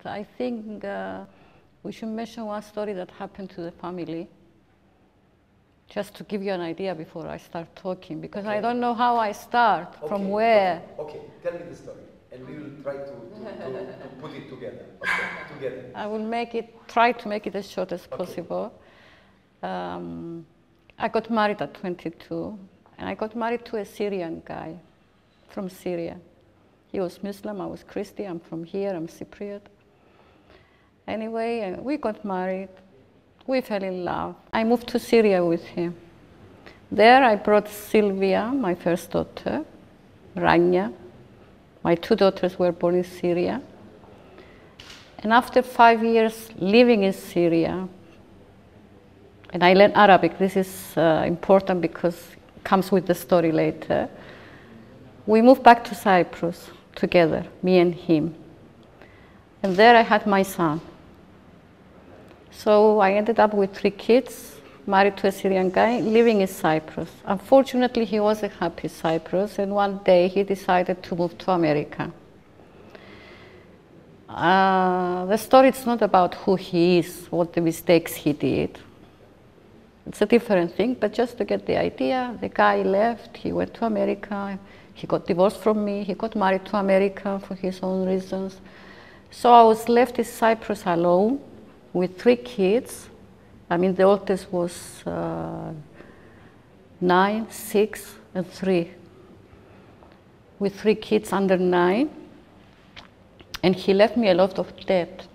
I think we should mention one story that happened to the family, just to give you an idea before I start talking, because I don't know how I start, from where. Okay, tell me the story, and we will try to put it together. Okay, together. I will try to make it as short as possible. I got married at 22, and I got married to a Syrian guy from Syria. He was Muslim, I was Christian, I'm from here, I'm Cypriot. Anyway, we got married, we fell in love. I moved to Syria with him. There I brought Sylvia, my first daughter, Rania. My two daughters were born in Syria. And after 5 years living in Syria, and I learned Arabic, this is important because it comes with the story later. We moved back to Cyprus together, me and him. And there I had my son. So I ended up with 3 kids, married to a Syrian guy, living in Cyprus. Unfortunately, he wasn't happy in Cyprus, and one day he decided to move to America. The story is not about who he is, what the mistakes he did. It's a different thing, but just to get the idea, the guy left, he went to America, he got divorced from me, he got married to America for his own reasons. So I was left in Cyprus alone with 3 kids. I mean, the oldest was 9, 6, and 3. With 3 kids under 9. And he left me a lot of debt.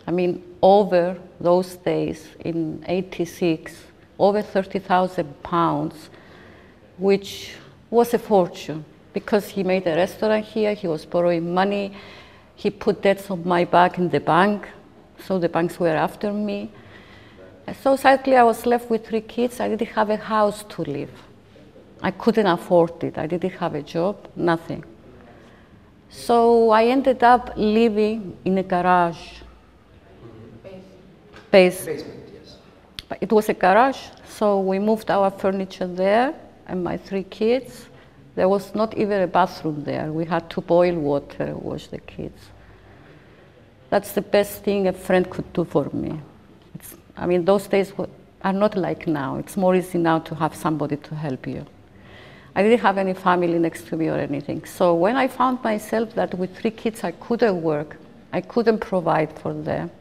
I mean, over those days in '86, over 30,000 pounds, which was a fortune because he made a restaurant here, he was borrowing money, he put debts on my back in the bank, so the banks were after me. And so sadly, I was left with 3 kids. I didn't have a house to live. I couldn't afford it. I didn't have a job, nothing. So I ended up living in a garage. Basement, yes. But it was a garage, so we moved our furniture there, and my 3 kids. There was not even a bathroom there. We had to boil water and wash the kids. That's the best thing a friend could do for me. I mean, those days are not like now. It's more easy now to have somebody to help you. I didn't have any family next to me or anything. So when I found myself that with 3 kids I couldn't work, I couldn't provide for them.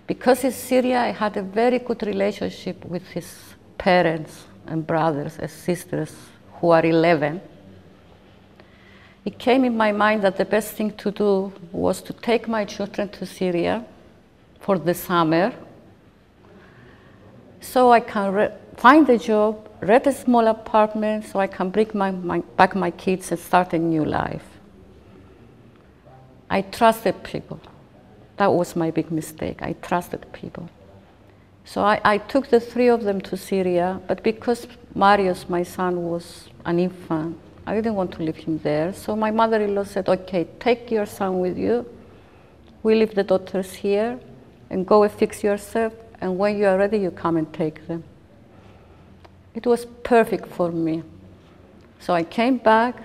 Because in Syria I had a very good relationship with his parents and brothers and sisters who are 11. It came in my mind that the best thing to do was to take my children to Syria for the summer so I can find a job, rent a small apartment, so I can bring back my kids and start a new life. I trusted people. That was my big mistake. I trusted people. So I took the 3 of them to Syria, but because Marius, my son, was an infant, I didn't want to leave him there. So my mother-in-law said, okay, take your son with you. We leave the daughters here and go and fix yourself. And when you are ready, you come and take them. It was perfect for me. So I came back.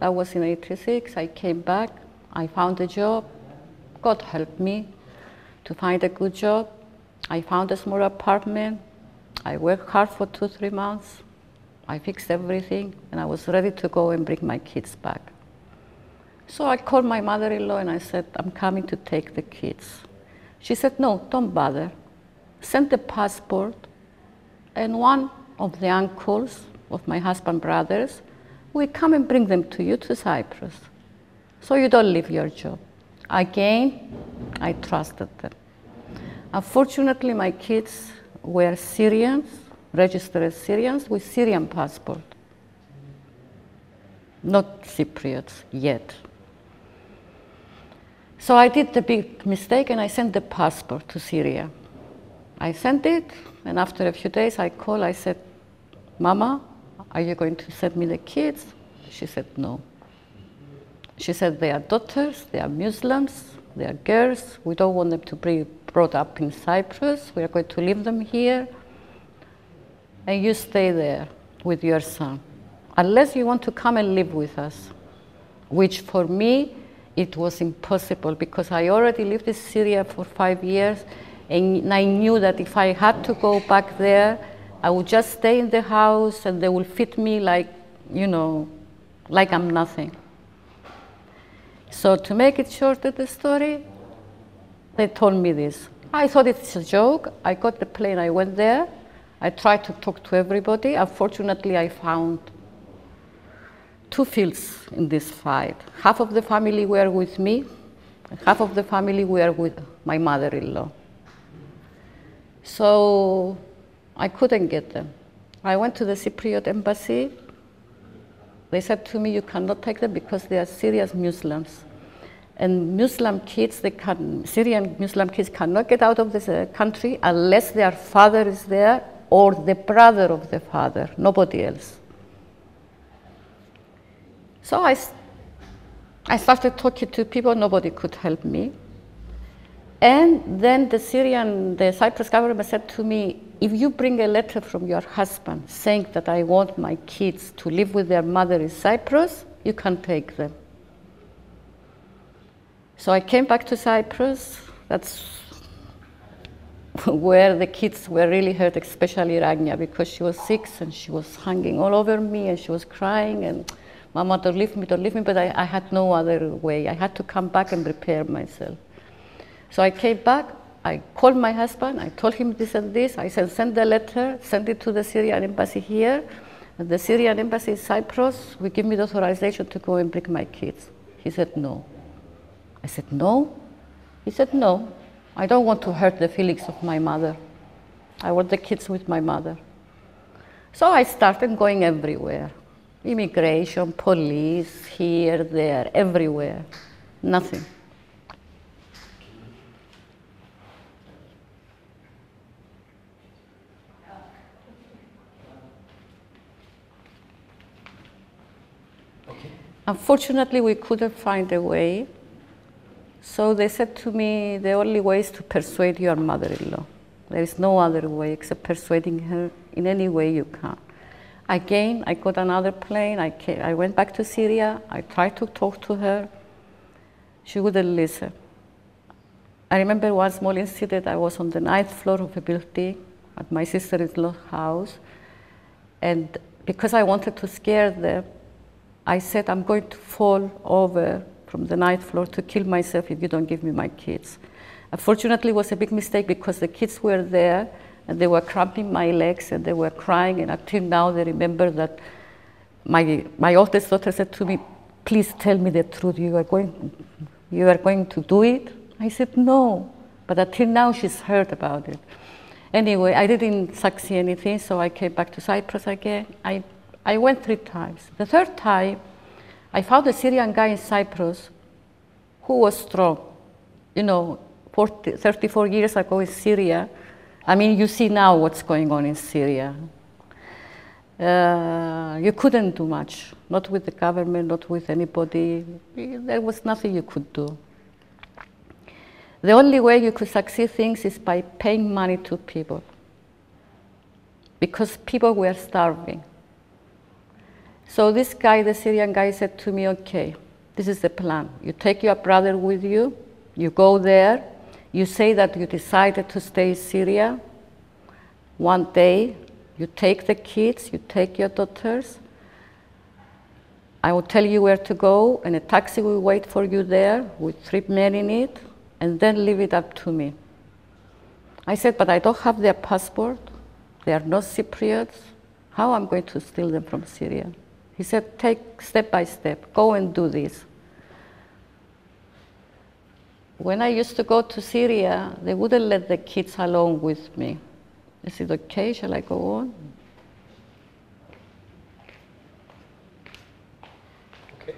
That was in '86. I came back. I found a job. God helped me to find a good job. I found a small apartment. I worked hard for 2-3 months. I fixed everything, and I was ready to go and bring my kids back. So I called my mother-in-law and I said, I'm coming to take the kids. She said, no, don't bother. Send the passport, and one of the uncles of my husband's brothers will come and bring them to you to Cyprus, so you don't leave your job. Again, I trusted them. Unfortunately, my kids were Syrians, registered as Syrians with Syrian passport, not Cypriots yet. So I did the big mistake and I sent the passport to Syria. I sent it, and after a few days I called, I said, Mama, are you going to send me the kids? She said, no. She said, they are daughters, they are Muslims, they are girls, we don't want them to be brought up in Cyprus, we are going to leave them here, and you stay there with your son, unless you want to come and live with us, which for me, it was impossible because I already lived in Syria for 5 years, and I knew that if I had to go back there, I would just stay in the house and they will feed me like, you know, like I'm nothing. So to make it short of the story, they told me this. I thought it's a joke. I got the plane, I went there. I tried to talk to everybody. Unfortunately, I found two fields in this fight. Half of the family were with me, and half of the family were with my mother-in-law. So I couldn't get them. I went to the Cypriot embassy. They said to me, you cannot take them because they are Syrian Muslims. And Muslim kids, Syrian Muslim kids cannot get out of this country unless their father is there or the brother of the father, nobody else. So I started talking to people, nobody could help me. And then the Cyprus government said to me, if you bring a letter from your husband saying that I want my kids to live with their mother in Cyprus, you can take them. So I came back to Cyprus. That's where the kids were really hurt, especially Rania, because she was 6 and she was hanging all over me and she was crying and, Mama, don't leave me, but I had no other way. I had to come back and prepare myself. So I came back, I called my husband, I told him this and this. I said, send the letter, send it to the Syrian embassy here. And the Syrian embassy in Cyprus will give me the authorization to go and bring my kids. He said, no. I said, no? He said, no. I don't want to hurt the feelings of my mother. I want the kids with my mother. So I started going everywhere. Immigration, police, here, there, everywhere. Nothing. Unfortunately, we couldn't find a way. So they said to me, the only way is to persuade your mother-in-law. There is no other way except persuading her in any way you can. Again, I got another plane. I went back to Syria. I tried to talk to her. She wouldn't listen. I remember one small incident. I was on the 9th floor of a building at my sister-in-law's house. And because I wanted to scare them, I said, I'm going to fall over from the 9th floor to kill myself if you don't give me my kids. Unfortunately, it was a big mistake because the kids were there and they were cramping my legs and they were crying, and until now they remember that my oldest daughter said to me, please tell me the truth, you are going to do it? I said, no, but until now she's heard about it. Anyway, I didn't succeed anything, so I came back to Cyprus again. I went 3 times. The 3rd time, I found a Syrian guy in Cyprus who was strong. You know, 34 years ago in Syria, I mean, you see now what's going on in Syria. You couldn't do much, not with the government, not with anybody. There was nothing you could do. The only way you could succeed things is by paying money to people, because people were starving. So this guy, the Syrian guy, said to me, okay, this is the plan. You take your brother with you, you go there, you say that you decided to stay in Syria. One day, you take the kids, you take your daughters. I will tell you where to go, and a taxi will wait for you there with 3 men in it, and then leave it up to me. I said, but I don't have their passport. They are not Cypriots. How am I going to steal them from Syria? He said, take step by step, go and do this. When I used to go to Syria, they wouldn't let the kids alone with me. I said, okay, shall I go on? Okay.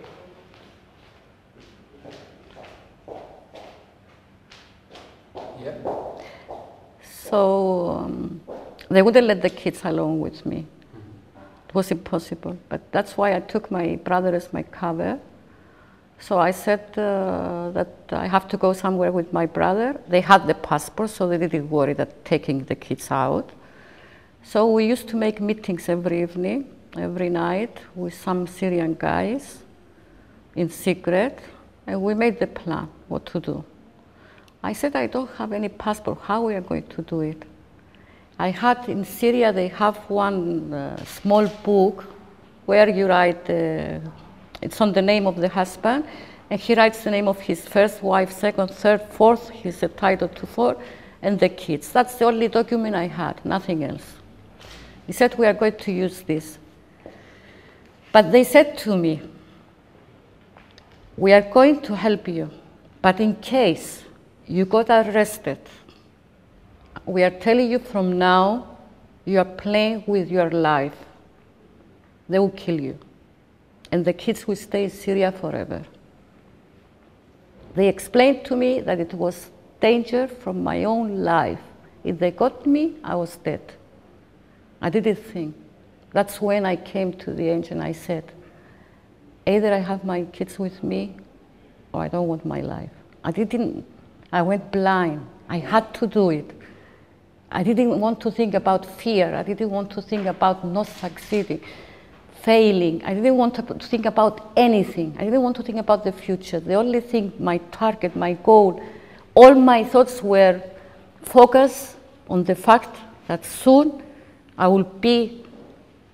Yeah. So they wouldn't let the kids alone with me. It was impossible, but that's why I took my brother as my cover. So I said that I have to go somewhere with my brother. They had the passport, so they didn't worry that taking the kids out. So we used to make meetings every evening, every night, with some Syrian guys in secret. And we made the plan, what to do. I said, I don't have any passport. How we are going to do it? I had in Syria, they have one small book where you write, it's on the name of the husband, and he writes the name of his first wife, second, third, fourth, he's entitled to 4, and the kids. That's the only document I had, nothing else. He said, we are going to use this. But they said to me, we are going to help you, but in case you got arrested, we are telling you from now, you are playing with your life. They will kill you. And the kids will stay in Syria forever. They explained to me that it was danger from my own life. If they got me, I was dead. I didn't think. That's when I came to the angel and I said, either I have my kids with me or I don't want my life. I went blind. I had to do it. I didn't want to think about fear. I didn't want to think about not succeeding, failing. I didn't want to think about anything. I didn't want to think about the future. The only thing, my target, my goal, all my thoughts were focused on the fact that soon I will be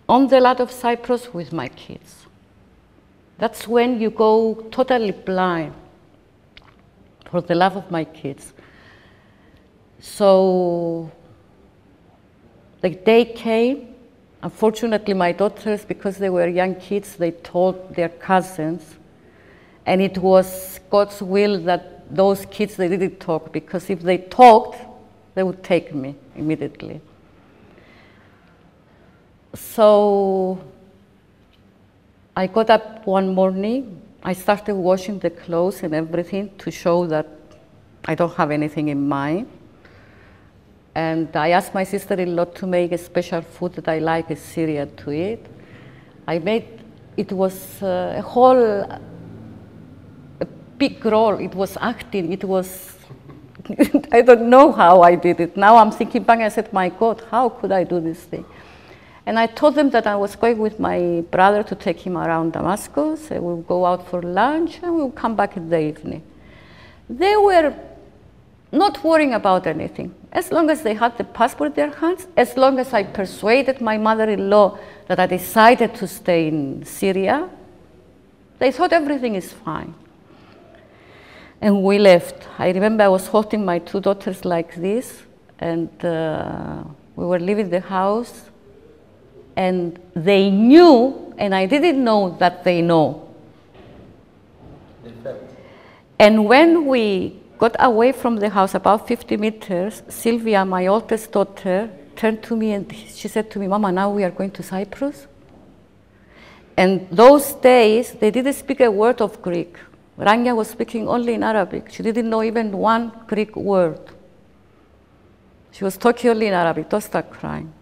on the land of Cyprus with my kids. That's when you go totally blind for the love of my kids. So the day came. Unfortunately, my daughters, because they were young kids, they told their cousins. And it was God's will that those kids, they didn't talk, because if they talked, they would take me immediately. So I got up one morning. I started washing the clothes and everything to show that I don't have anything in mind. And I asked my sister-in-law to make a special food that I like in Syria to eat. I made, it was a big role. It was acting. It was, I don't know how I did it. Now I'm thinking back, I said, my God, how could I do this thing? And I told them that I was going with my brother to take him around Damascus. We'll go out for lunch and we'll come back in the evening. They were not worrying about anything. As long as they had the passport in their hands, as long as I persuaded my mother-in-law that I decided to stay in Syria, they thought everything is fine. And we left. I remember I was holding my 2 daughters like this, and we were leaving the house, and they knew, and I didn't know that they know. And when we got away from the house about 50 meters, Sylvia, my oldest daughter, turned to me and she said to me, Mama, now we are going to Cyprus. And those days, they didn't speak a word of Greek. Rania was speaking only in Arabic. She didn't know even one Greek word. She was talking only in Arabic. Don't start crying.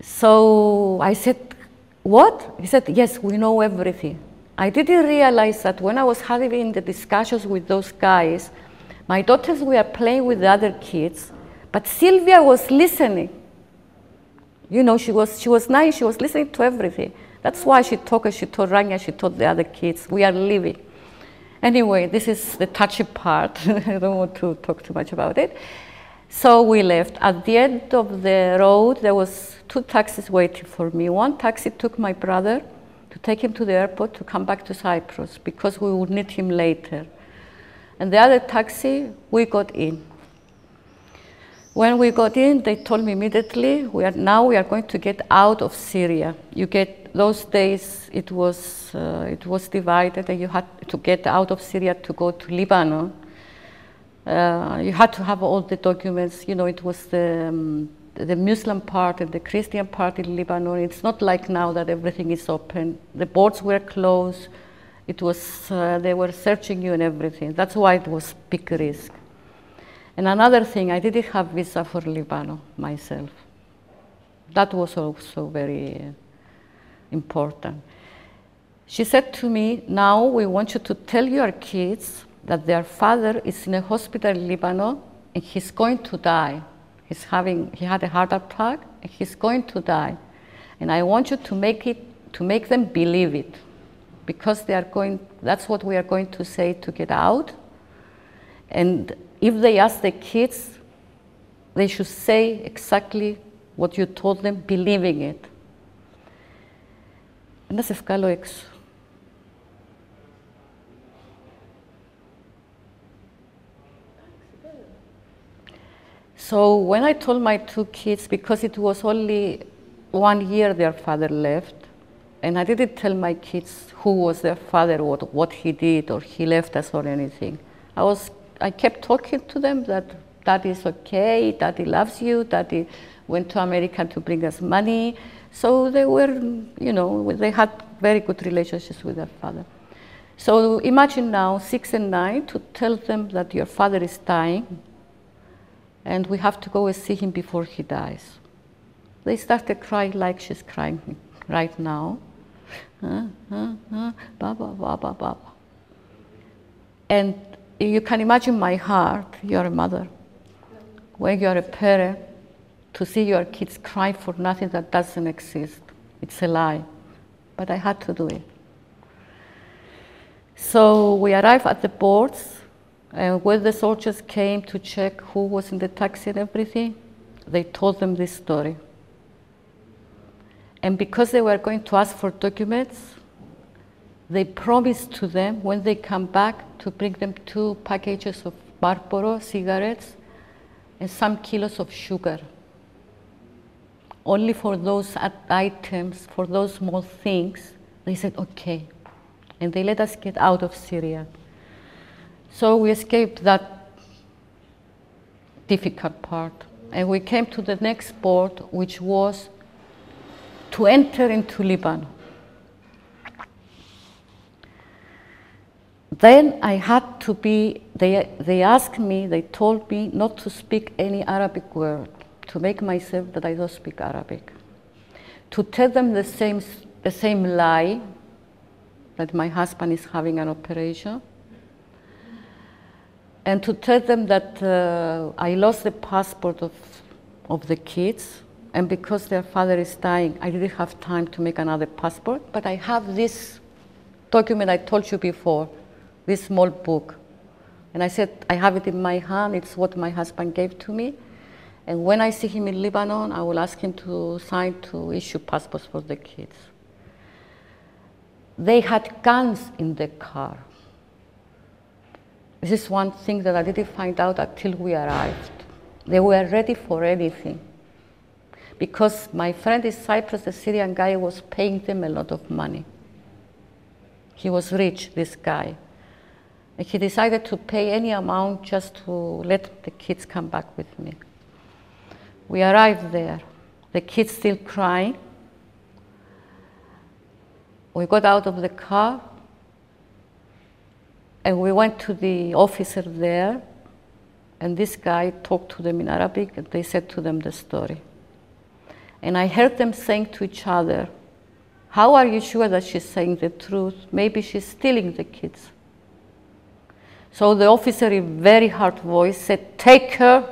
So I said, what? He said, yes, we know everything. I didn't realize that when I was having the discussions with those guys, my daughters were playing with the other kids, but Sylvia was listening. You know, she was nice, she was listening to everything. That's why she told Rania, she told the other kids, we are leaving. Anyway, this is the touchy part. I don't want to talk too much about it. So we left. At the end of the road, there was 2 taxis waiting for me. One taxi took my brother to take him to the airport to come back to Cyprus because we would need him later. And the other taxi, we got in. When we got in, they told me immediately, we are going to get out of Syria. Those days, it was divided, and you had to get out of Syria to go to Lebanon. You had to have all the documents. You know, it was the Muslim part and the Christian part in Lebanon. It's not like now that everything is open. The boards were closed. It was, they were searching you and everything. That's why it was big risk. And another thing, I didn't have visa for Lebanon myself. That was also very important. She said to me, now we want you to tell your kids that their father is in a hospital in Lebanon and he's going to die. He had a heart attack and he's going to die. And I want you to make them believe it. because they are going, that's what we are going to say to get out. And if they ask the kids, they should say exactly what you told them, believing it. Να σε βγάλω έξω. So when I told my two kids, because it was only 1 year their father left, and I didn't tell my kids who was their father, what he did, or he left us or anything. I kept talking to them that Daddy is okay, Daddy loves you, Daddy went to America to bring us money. So they were, you know, they had very good relationships with their father. So imagine now, 6 and 9, to tell them that your father is dying, and we have to go and see him before he dies. They started crying like she's crying right now. Baba, baba, baba. And you can imagine my heart, you're a mother, when you're a parent, to see your kids cry for nothing that doesn't exist. It's a lie. But I had to do it. So we arrived at the ports, and when the soldiers came to check who was in the taxi and everything, they told them this story. And because they were going to ask for documents, they promised to them, when they come back, to bring them 2 packages of Marlboro cigarettes and some kilos of sugar. Only for those items, for those small things, they said, okay. And they let us get out of Syria. So we escaped that difficult part. And we came to the next port, which was to enter into Lebanon. Then I had to be, they asked me, they told me not to speak any Arabic word, to make myself that I don't speak Arabic. To tell them the same lie, that my husband is having an operation. And to tell them that I lost the passport of the kids, and because their father is dying, I didn't have time to make another passport, but I have this document I told you before, this small book. And I said, I have it in my hand, it's what my husband gave to me. And when I see him in Lebanon, I will ask him to sign to issue passports for the kids. They had guns in the car. This is one thing that I didn't find out until we arrived. They were ready for anything. Because my friend in Cyprus, the Syrian guy, was paying them a lot of money. He was rich, this guy. And he decided to pay any amount just to let the kids come back with me. We arrived there, the kids still crying. We got out of the car, and we went to the officer there, and this guy talked to them in Arabic, and they said to them the story. And I heard them saying to each other, how are you sure that she's saying the truth? Maybe she's stealing the kids. So the officer, in very hard voice, said, take her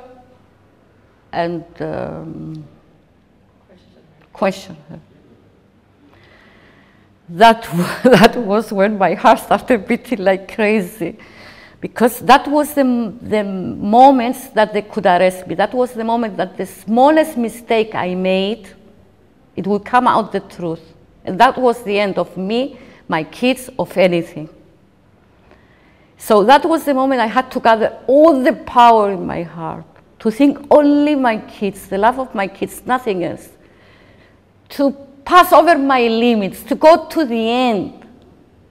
and question her. That was when my heart started beating like crazy, because that was the moments that they could arrest me. That was the moment that the smallest mistake I made, it would come out the truth. And that was the end of me, my kids, of anything. So that was the moment I had to gather all the power in my heart, to think only my kids, the love of my kids, nothing else. To pass over my limits, to go to the end.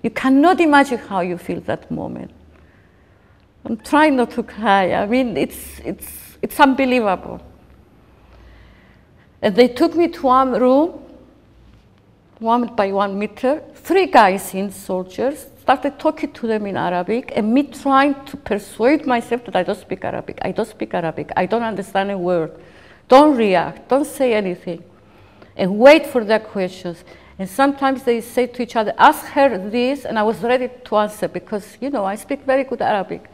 You cannot imagine how you feel that moment. I'm trying not to cry. I mean, it's unbelievable. And they took me to one room, 1 by 1 meter, 3 guys in, soldiers, started talking to them in Arabic, and me trying to persuade myself that I don't speak Arabic, I don't speak Arabic, I don't understand a word. Don't react, don't say anything, and wait for their questions. And sometimes they say to each other, ask her this, and I was ready to answer because, you know, I speak very good Arabic.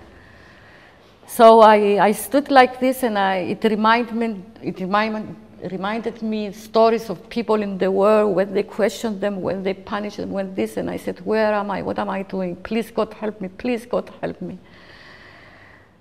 So I stood like this, and it reminded reminded me stories of people in the world when they questioned them, when they punished them, when this, and I said, where am I? What am I doing? Please, God, help me. Please, God, help me.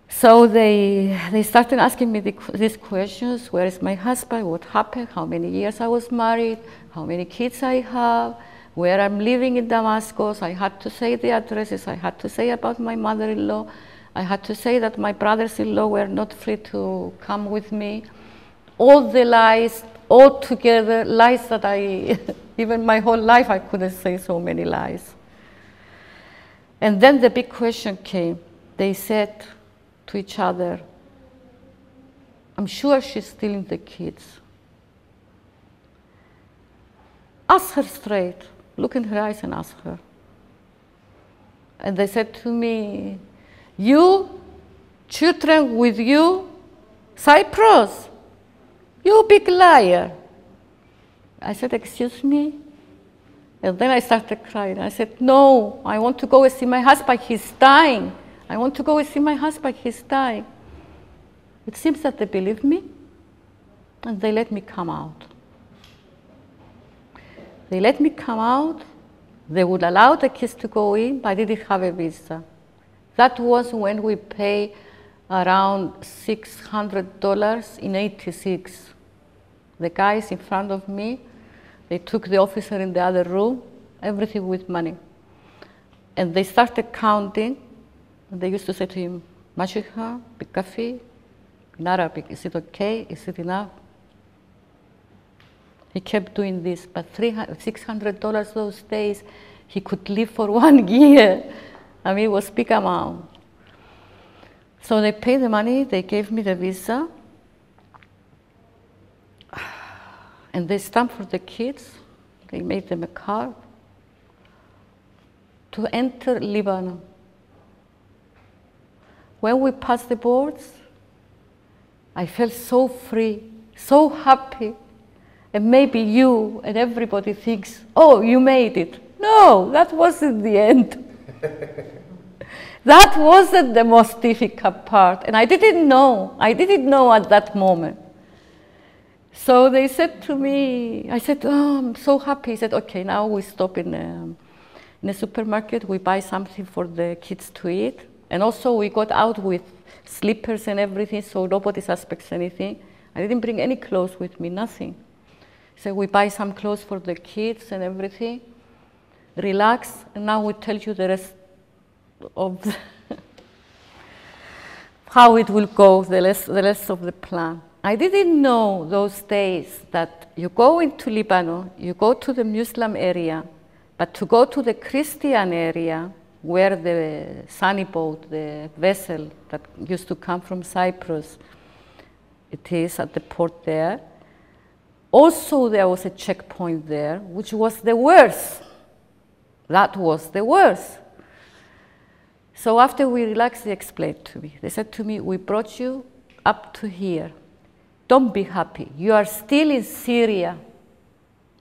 So they started asking me these questions. Where is my husband? What happened? How many years I was married? How many kids I have? Where I'm living in Damascus? I had to say the addresses. I had to say about my mother-in-law. I had to say that my brothers-in-law were not free to come with me. All the lies, all together, lies that I, even my whole life, I couldn't say so many lies. And then the big question came. They said to each other, I'm sure she's stealing the kids. Ask her straight. Look in her eyes and ask her. And they said to me, you, children with you, Cyprus, you big liar. I said, excuse me? And then I started crying. I said, no, I want to go and see my husband, he's dying. I want to go and see my husband, he's dying. It seems that they believed me, and they let me come out. They let me come out. They would allow the kids to go in, but I didn't have a visa. That was when we paid around $600 in '86. The guys in front of me, they took the officer in the other room, everything with money. And they started counting. And they used to say to him, Mashiha, bikafi, in Arabic, is it okay? Is it enough? He kept doing this, but $600 those days, he could live for 1 year. I mean, it was a big amount. So they paid the money, they gave me the visa, and they stamped for the kids. They made them a card to enter Lebanon. When we passed the boards, I felt so free, so happy. And maybe you and everybody thinks, oh, you made it. No, that wasn't the end. That wasn't the most difficult part. And I didn't know. I didn't know at that moment. So they said to me, I said, oh, I'm so happy. He said, okay, now we stop in a supermarket. We buy something for the kids to eat. And also we got out with slippers and everything, so nobody suspects anything. I didn't bring any clothes with me, nothing. So we buy some clothes for the kids and everything. Relax, and now we tell you the rest of how it will go, the rest of the plan. I didn't know those days that you go into Lebanon, you go to the Muslim area, but to go to the Christian area, where the sunny boat, the vessel that used to come from Cyprus, it is at the port there. Also, there was a checkpoint there, which was the worst. That was the worst. So after we relaxed, they explained to me. They said to me, we brought you up to here. Don't be happy. You are still in Syria.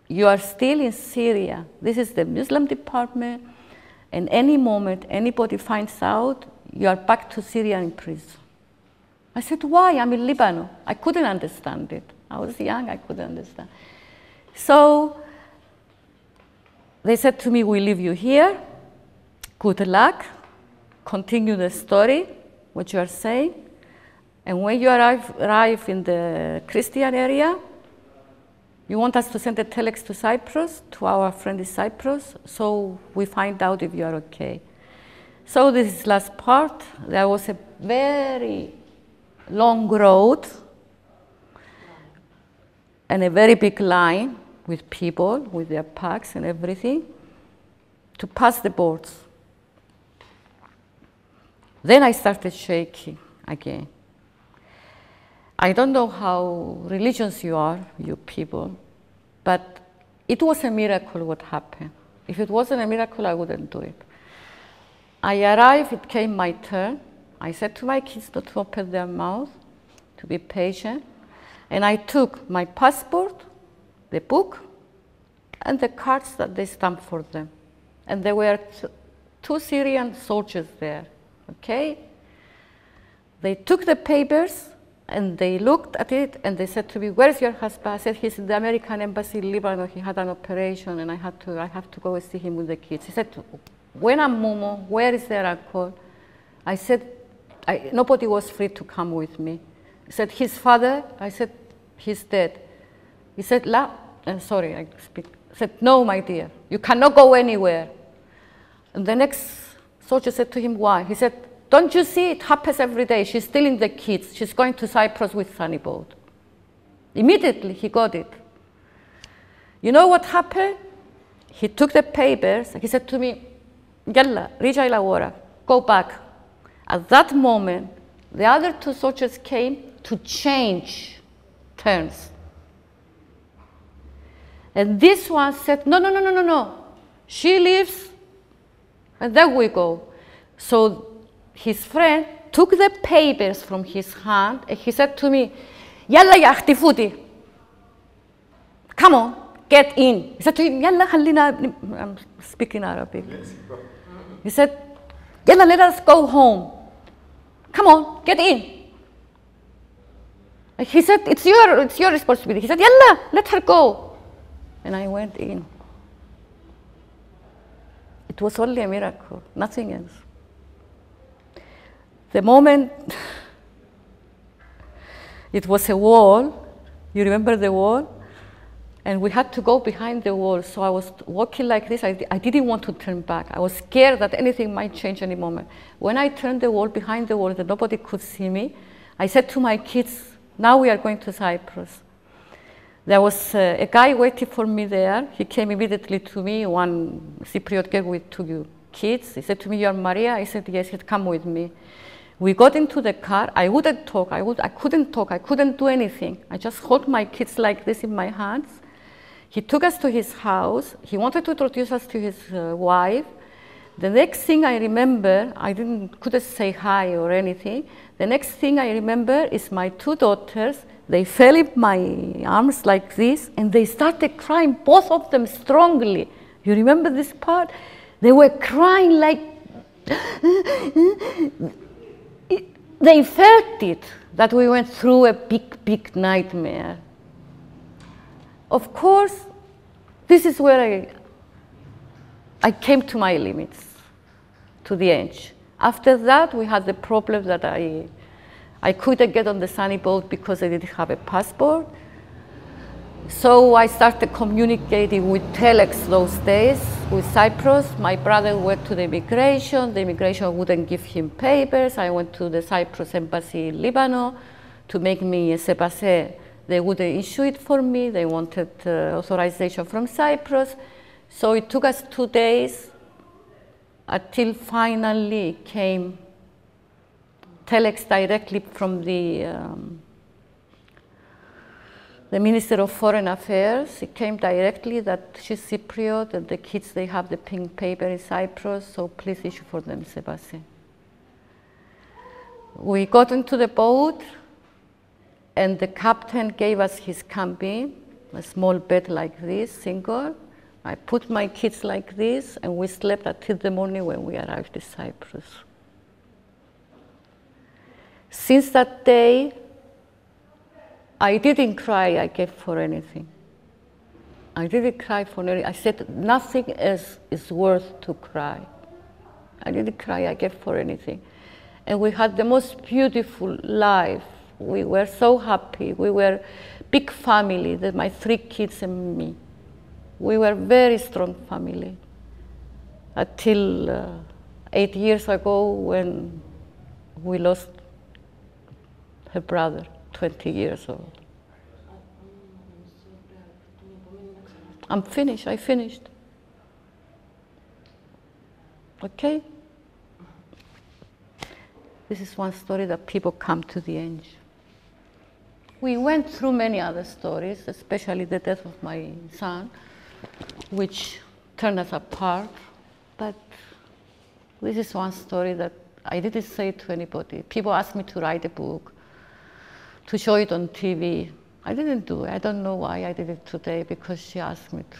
You are still in Syria. This is the Muslim department. And any moment anybody finds out, you are back to Syria in prison. I said, why? I'm in Lebanon. I couldn't understand it. I was young, I couldn't understand. So they said to me, we leave you here. Good luck. Continue the story, what you are saying. And when you arrive in the Christian area, you want us to send a telex to Cyprus, to our friend in Cyprus, so we find out if you are okay. So this is last part. There was a very long road and a very big line with people, with their packs and everything, to pass the boards. Then I started shaking again. I don't know how religious you are, you people, but it was a miracle what happened. If it wasn't a miracle, I wouldn't do it. I arrived, it came my turn. I said to my kids not to open their mouth, to be patient. And I took my passport, the book, and the cards that they stamped for them. And there were two Syrian soldiers there, okay? They took the papers, And they looked at it and they said to me, "Where's your husband?" I said, "He's in the American embassy in Lebanon. He had an operation and I have to go and see him with the kids." He said, "When I'm Momo, where is their uncle?" I said, nobody was free to come with me. He said, "His father?" I said, "He's dead." He said, sorry, I speak. I said, "No, my dear, you cannot go anywhere." And the next soldier said to him, "Why?" He said, "Don't you see, it happens every day. She's stealing the kids. She's going to Cyprus with sunny boat." Immediately, he got it. You know what happened? He took the papers. He said to me, "Yalla, rija ila wara, go back." At that moment, the other two soldiers came to change turns. And this one said, "No, no, no, no, no, no. She leaves, and then we go." So his friend took the papers from his hand, and he said to me, "Yalla ya akhtifuti. Come on, get in." He said to him, "Yalla khalina," I'm speaking Arabic. He said, "Yalla, let us go home. Come on, get in." And he said, it's your responsibility." He said, "Yalla, let her go." And I went in. It was only a miracle, nothing else. The moment it was a wall, you remember the wall? And we had to go behind the wall. So I was walking like this. I didn't want to turn back. I was scared that anything might change any moment. When I turned the wall, behind the wall, that nobody could see me, I said to my kids, "Now we are going to Cyprus." There was a guy waiting for me there. He came immediately to me, one Cypriot girl with two kids. He said to me, "You're Maria?" I said, "Yes." He said, "Come with me." We got into the car. I wouldn't talk. I couldn't talk. I couldn't do anything. I just held my kids like this in my hands. He took us to his house. He wanted to introduce us to his wife. The next thing I remember, couldn't say hi or anything. The next thing I remember is my two daughters. They fell in my arms like this, and they started crying, both of them strongly. You remember this part? They were crying like, they felt it, that we went through a big, big nightmare. Of course, this is where I came to my limits, to the edge. After that, we had the problem that I couldn't get on the sunny boat because I didn't have a passport. So I started communicating with telex those days, with Cyprus. My brother went to the immigration wouldn't give him papers. I went to the Cyprus embassy in Lebanon to make me a sebase. They wouldn't issue it for me. They wanted authorization from Cyprus. So it took us 2 days until finally came telex directly from the Minister of Foreign Affairs. It came directly that she's Cypriot and the kids, they have the pink paper in Cyprus, so please issue for them sebase. We got into the boat, and the captain gave us his cabin, a small bed like this, single. I put my kids like this, and we slept until the morning when we arrived in Cyprus. Since that day, I didn't cry again for anything. I didn't cry for anything. I said nothing else is worth to cry. I didn't cry again for anything. And we had the most beautiful life. We were so happy. We were a big family, my 3 kids and me. We were a very strong family until 8 years ago when we lost her brother, 20 years old. I'm finished. I finished. Okay? This is one story that people come to the end. We went through many other stories, especially the death of my son, which turned us apart. But this is one story that I didn't say to anybody. People asked me to write a book, to show it on TV. I didn't do it. I don't know why I did it today, because she asked me to.